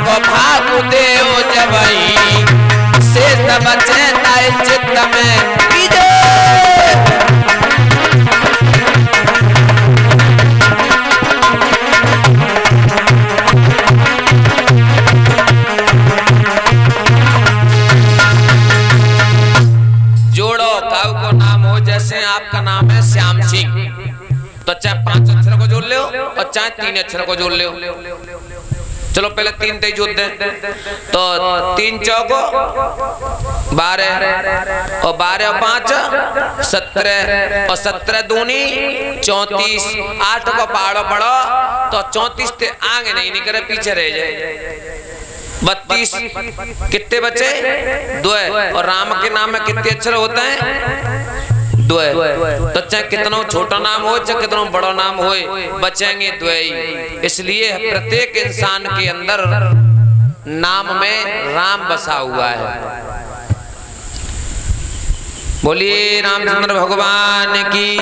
को भागु देव जबई से सब चेताए चित्त में कीजे। जोड़ो काऊ को नाम हो, जैसे आपका नाम है श्याम सिंह, तो चाहे 5 अक्षर को जोड़ ले और चाहे 3 अक्षर को जोड़ ले। चलो पहले 3 तय जोड़ दे, तो 3 चौको 12 और 12 और 5 17 और 17 दूनी 34। 8 को पहाड़ो पढ़ो तो 34 ते आगे नहीं निकले, पीछे रह जाए। 32 कितने बचे? 2। और राम के नाम में कितने अक्षर होते हैं? 2। तो चाहे कितना छोटा नाम हो चाहे कितना बड़ा नाम हो, बचेंगे 2 ही। इसलिए प्रत्येक इंसान के अंदर नाम में राम बसा हुआ है। बोलिए रामचंद्र भगवान की,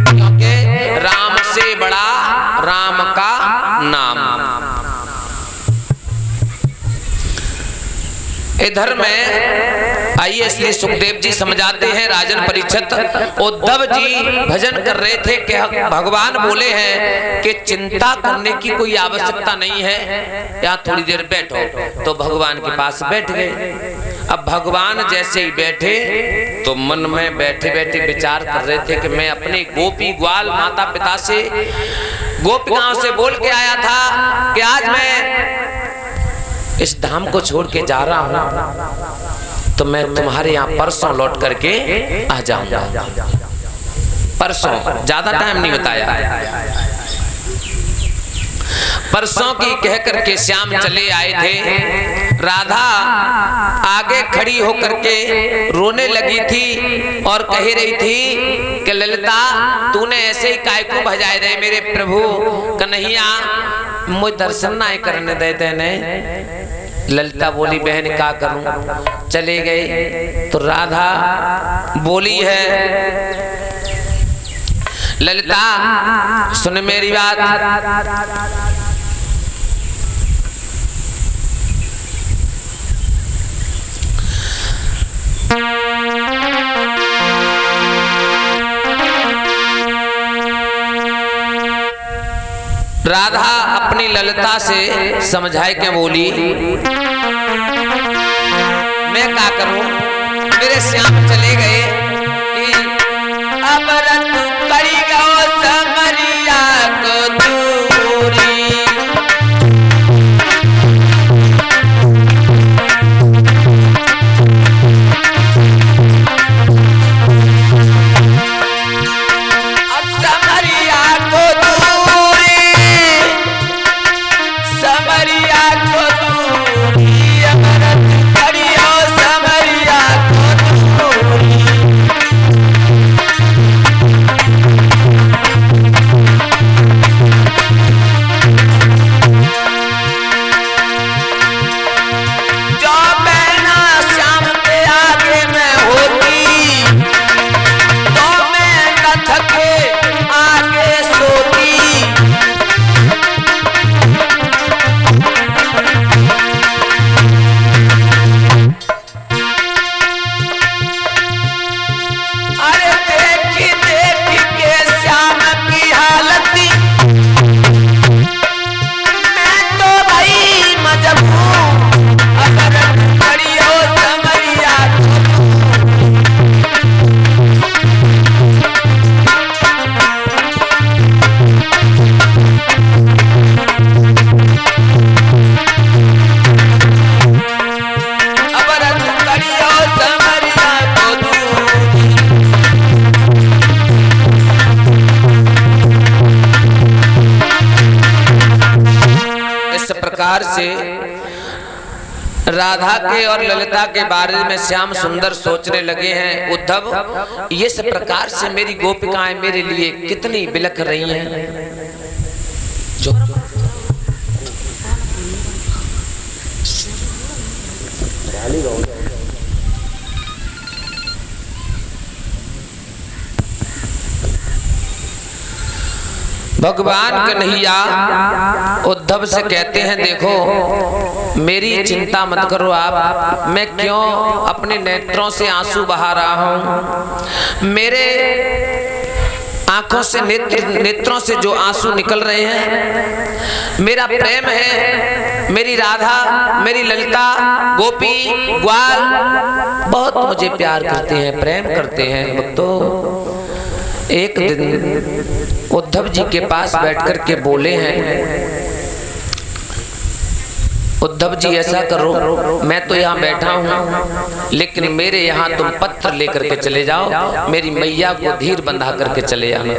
क्योंकि राम से बड़ा राम का नाम। इधर में आइए, इसलिए सुखदेव जी समझाते हैं राजन परीक्षित। उद्धव जी भजन कर रहे थे कि भगवान बोले हैं कि चिंता करने की कोई आवश्यकता नहीं है, यहाँ थोड़ी देर बैठो। तो भगवान के पास बैठ गए। अब भगवान जैसे ही बैठे तो मन में बैठे बैठे विचार कर रहे थे कि मैं अपने गोपी ग्वाल माता पिता से, गोपिकाओं से बोल के आया था कि आज मैं इस धाम को छोड़ के जा रहा हूं, तो मैं तुम्हारे यहाँ परसों लौट करके आ जाऊंगा। परसों, ज्यादा टाइम नहीं बताया। परसों की कह करके श्याम चले आए थे। राधा आगे खड़ी होकर के रोने लगी थी और कह रही थी कि ललिता तूने ऐसे ही काय को भजाए रहे मेरे प्रभु कन्हैया, मुझे दर्शन ना करने देते ने। ललिता बोली बहन क्या करूं, चले गए। तो राधा बोली है ललिता सुन मेरी बात, राधा अपनी ललिता से समझाए के बोली मैं क्या करूं, मेरे श्याम चले गए कि अब रत करी गो समरिया को दूरी। से राधा के और ललिता के बारे में श्याम सुंदर सोचने लगे हैं। उद्धव इस प्रकार से मेरी गोपिकाएं मेरे लिए कितनी बिलख रही हैं। भगवान कन्हैया उद्धव से कहते हैं देखो मेरी चिंता मत करो आप, मैं क्यों अपने नेत्रों से आंसू बहा रहा हूं। मेरे आंखों से नेत्रों से जो आंसू निकल रहे हैं मेरा प्रेम है। मेरी राधा, मेरी ललिता, गोपी, ग्वाल बहुत मुझे प्यार करते हैं, प्रेम करते हैं। भक्तों एक दिन उद्धव जी के पास बैठकर के बोले हैं, उद्धव जी ऐसा करो, मैं तो यहाँ बैठा हूँ लेकिन मेरे यहाँ तुम पत्र लेकर के चले जाओ, मेरी मैया को धीर बंधा करके चले आना।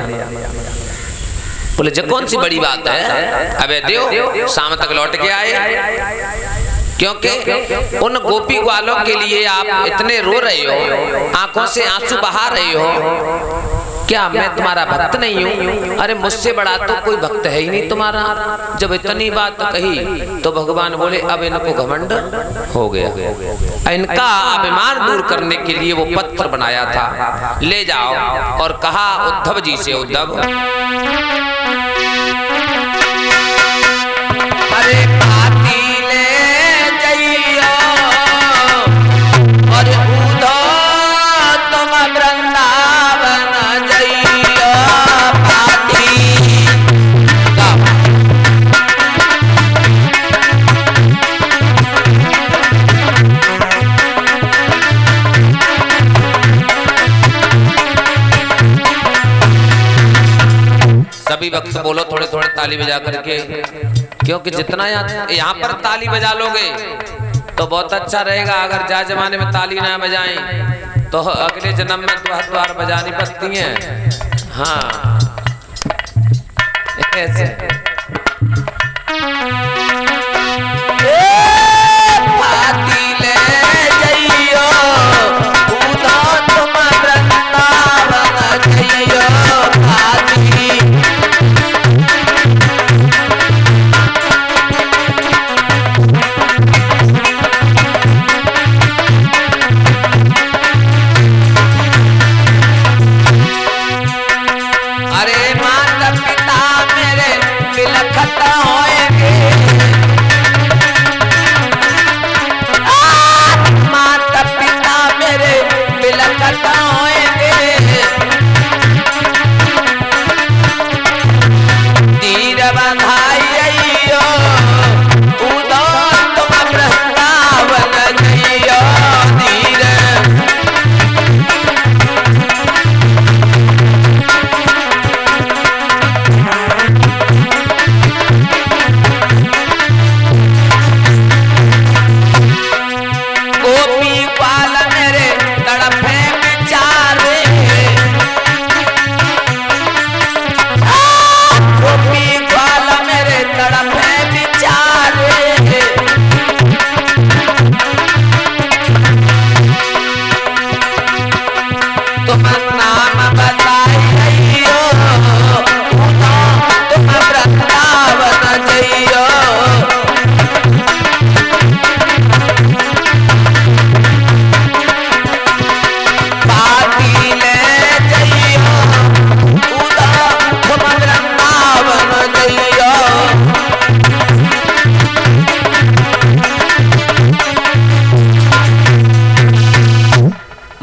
बोले जो कौन सी बड़ी बात है, अबे देव शाम तक लौट के आए। क्योंकि उन गोपी ग्वालों के लिए आप इतने रो रहे हो, आंखों से आंसू बहा रहे हो, क्या मैं तुम्हारा भक्त नहीं हूँ? अरे मुझसे बड़ा तो कोई भक्त है ही नहीं तुम्हारा। जब इतनी बात कही तो भगवान बोले अब इनको घमंड हो गया, इनका अभिमान दूर करने के लिए वो पत्र बनाया था, ले जाओ। और कहा उद्धव जी से, उद्धव अरे पाती ले जाइयो और उधो तुम वृंदावन जाइयो पाती। सभी वक्त बोलो थोड़े थोड़े ताली बजा करके, क्योंकि जितना यहाँ पर ताली बजा लोगे तो बहुत अच्छा रहेगा। अगर जा जमाने में ताली ना बजाएं तो अगले जन्म में द्वार द्वार बजानी पड़ती हैं। हाँ ऐसे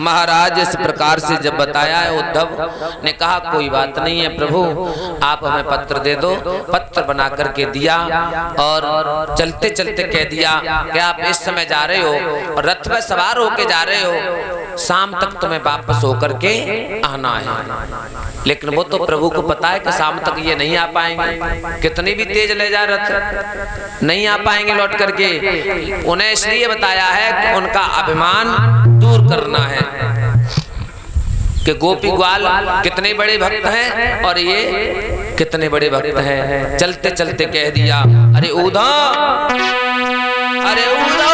महाराज इस प्रकार से जब बताया है, उद्धव ने कहा कोई बात नहीं है प्रभु, आप हमें पत्र दे दो। पत्र बना करके दिया और चलते चलते कह दिया कि आप इस समय जा रहे हो, रथ में सवार होके जा रहे हो, शाम तक तुम्हें वापस होकर के आना है। लेकिन वो तो प्रभु को पता है कि शाम तक ये नहीं आ पाएंगे, कितनी भी तेज ले जा रथ नहीं आ पाएंगे लौट करके। उन्हें इसलिए बताया है कि उनका अभिमान दूर करना है कि गोपी ग्वाल कितने बड़े भक्त हैं और ये कितने बड़े भक्त हैं। चलते चलते कह दिया अरे उधो, अरे उधो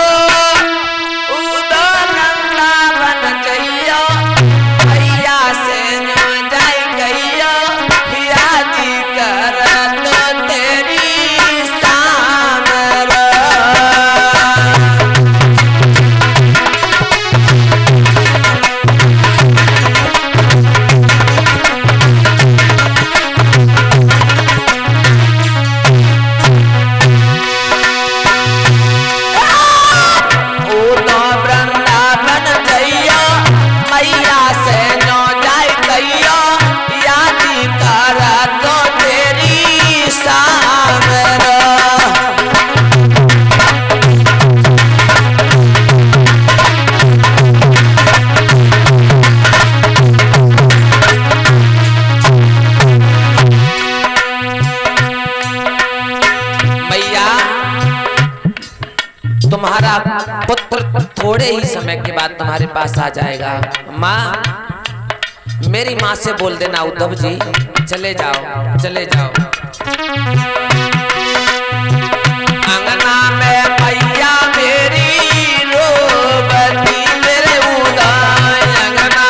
भैया तुम्हारा पुत्र थोड़े ही समय के बाद तुम्हारे पास आ जाएगा। माँ, मेरी माँ से बोल देना उद्धव जी चले जाओ, चले जाओ। अंगना में भैया मेरी रोबती मेरे उदाय, अंगना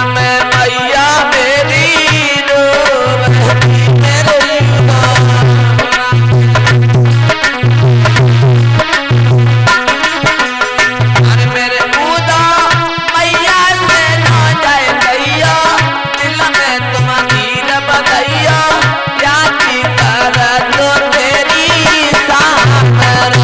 में भैया मेरी रोबती मेरे अरे मेरे उदा भैया से ना जाए भैया, दिल में तुम्हारी बधैया, याद कर दो तेरी सामर।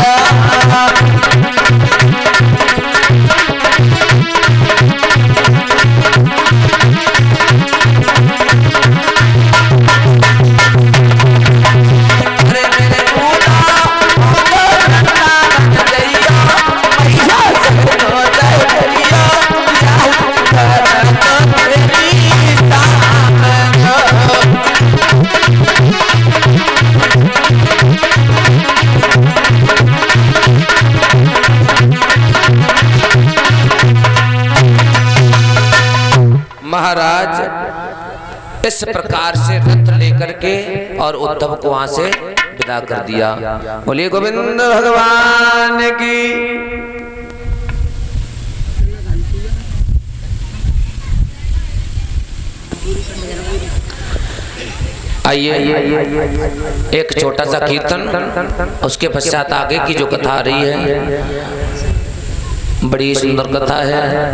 महाराज इस प्रकार से रथ लेकर के और उद्धव को वहां से विदा कर दिया। बोलिए गोविंद भगवान की। आइए एक छोटा सा कीर्तन, उसके पश्चात आगे की जो कथा आ रही है बड़ी सुंदर कथा है।